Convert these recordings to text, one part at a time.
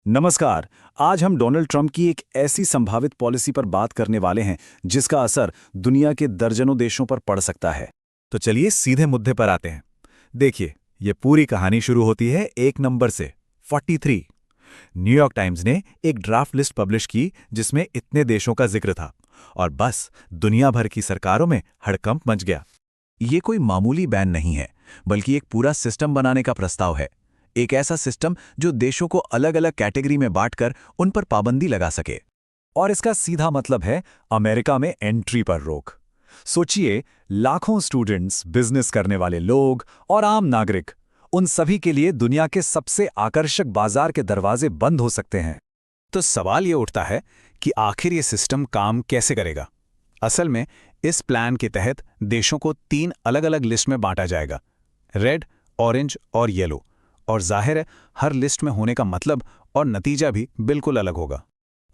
नमस्कार। आज हम डोनाल्ड ट्रंप की एक ऐसी संभावित पॉलिसी पर बात करने वाले हैं जिसका असर दुनिया के दर्जनों देशों पर पड़ सकता है। तो चलिए सीधे मुद्दे पर आते हैं। देखिए, ये पूरी कहानी शुरू होती है एक नंबर से 43। न्यूयॉर्क टाइम्स ने एक ड्राफ्ट लिस्ट पब्लिश की जिसमें इतने देशों का जिक्र था और बस दुनिया भर की सरकारों में हड़कंप मच गया। ये कोई मामूली बैन नहीं है, बल्कि एक पूरा सिस्टम बनाने का प्रस्ताव है। एक ऐसा सिस्टम जो देशों को अलग अलग कैटेगरी में बांटकर उन पर पाबंदी लगा सके। और इसका सीधा मतलब है अमेरिका में एंट्री पर रोक। सोचिए, लाखों स्टूडेंट्स, बिजनेस करने वाले लोग और आम नागरिक, उन सभी के लिए दुनिया के सबसे आकर्षक बाजार के दरवाजे बंद हो सकते हैं। तो सवाल ये उठता है कि आखिर ये सिस्टम काम कैसे करेगा। असल में इस प्लान के तहत देशों को 3 अलग अलग लिस्ट में बांटा जाएगा, रेड, ऑरेंज और येलो। और जाहिर है हर लिस्ट में होने का मतलब और नतीजा भी बिल्कुल अलग होगा।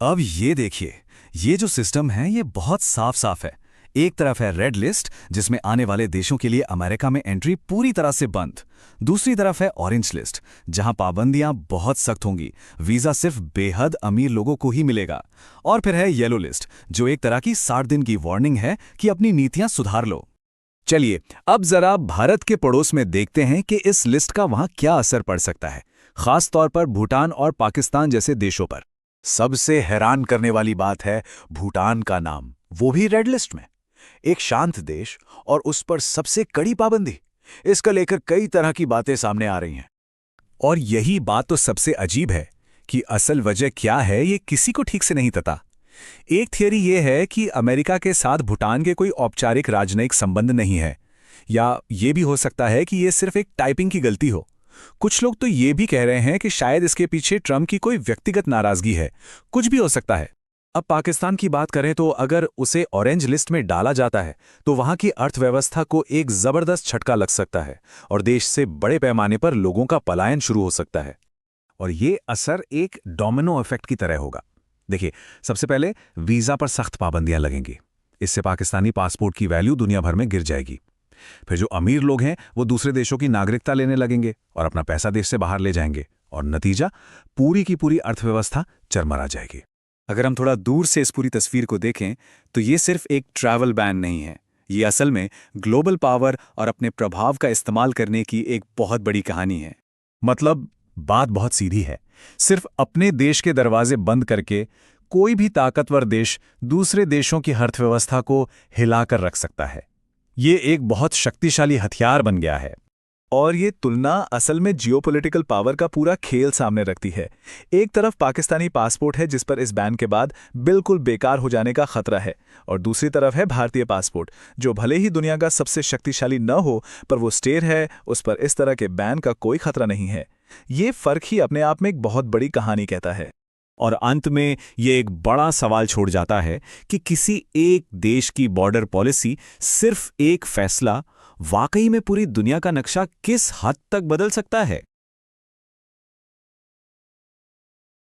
अब ये देखिए, ये जो सिस्टम है ये बहुत साफ साफ है। एक तरफ है रेड लिस्ट जिसमें आने वाले देशों के लिए अमेरिका में एंट्री पूरी तरह से बंद। दूसरी तरफ है ऑरेंज लिस्ट जहां पाबंदियां बहुत सख्त होंगी, वीजा सिर्फ बेहद अमीर लोगों को ही मिलेगा। और फिर है येलो लिस्ट जो एक तरह की 60 दिन की वार्निंग है कि अपनी नीतियां सुधार लो। चलिए अब जरा भारत के पड़ोस में देखते हैं कि इस लिस्ट का वहां क्या असर पड़ सकता है, खास तौर पर भूटान और पाकिस्तान जैसे देशों पर। सबसे हैरान करने वाली बात है भूटान का नाम, वो भी रेड लिस्ट में। एक शांत देश और उस पर सबसे कड़ी पाबंदी। इसका लेकर कई तरह की बातें सामने आ रही हैं। और यही बात तो सबसे अजीब है कि असल वजह क्या है ये किसी को ठीक से नहीं पता। एक थियरी ये है कि अमेरिका के साथ भूटान के कोई औपचारिक राजनयिक संबंध नहीं है, या ये भी हो सकता है कि ये सिर्फ एक टाइपिंग की गलती हो। कुछ लोग तो ये भी कह रहे हैं कि शायद इसके पीछे ट्रंप की कोई व्यक्तिगत नाराजगी है। कुछ भी हो सकता है। अब पाकिस्तान की बात करें तो अगर उसे ऑरेंज लिस्ट में डाला जाता है तो वहां की अर्थव्यवस्था को एक जबरदस्त झटका लग सकता है और देश से बड़े पैमाने पर लोगों का पलायन शुरू हो सकता है। और ये असर एक डोमिनो इफेक्ट की तरह होगा। देखिए, सबसे पहले वीजा पर सख्त पाबंदियां लगेंगी। इससे पाकिस्तानी पासपोर्ट की वैल्यू दुनिया भर में गिर जाएगी। फिर जो अमीर लोग हैं वो दूसरे देशों की नागरिकता लेने लगेंगे और अपना पैसा देश से बाहर ले जाएंगे और नतीजा, पूरी की पूरी अर्थव्यवस्था चरमरा जाएगी। अगर हम थोड़ा दूर से इस पूरी तस्वीर को देखें तो ये सिर्फ एक ट्रैवल बैन नहीं है, ये असल में ग्लोबल पावर और अपने प्रभाव का इस्तेमाल करने की एक बहुत बड़ी कहानी है। मतलब बात बहुत सीधी है। सिर्फ अपने देश के दरवाजे बंद करके कोई भी ताकतवर देश दूसरे देशों की अर्थव्यवस्था को हिलाकर रख सकता है। ये एक बहुत शक्तिशाली हथियार बन गया है। और ये तुलना असल में जियोपॉलिटिकल पावर का पूरा खेल सामने रखती है। एक तरफ पाकिस्तानी पासपोर्ट है जिस पर इस बैन के बाद बिल्कुल बेकार हो जाने का खतरा है, और दूसरी तरफ है भारतीय पासपोर्ट जो भले ही दुनिया का सबसे शक्तिशाली न हो पर वो स्टेट है, उस पर इस तरह के बैन का कोई खतरा नहीं है। ये फर्क ही अपने आप में एक बहुत बड़ी कहानी कहता है। और अंत में ये एक बड़ा सवाल छोड़ जाता है कि किसी एक देश की बॉर्डर पॉलिसी, सिर्फ एक फैसला वाकई में पूरी दुनिया का नक्शा किस हद तक बदल सकता है।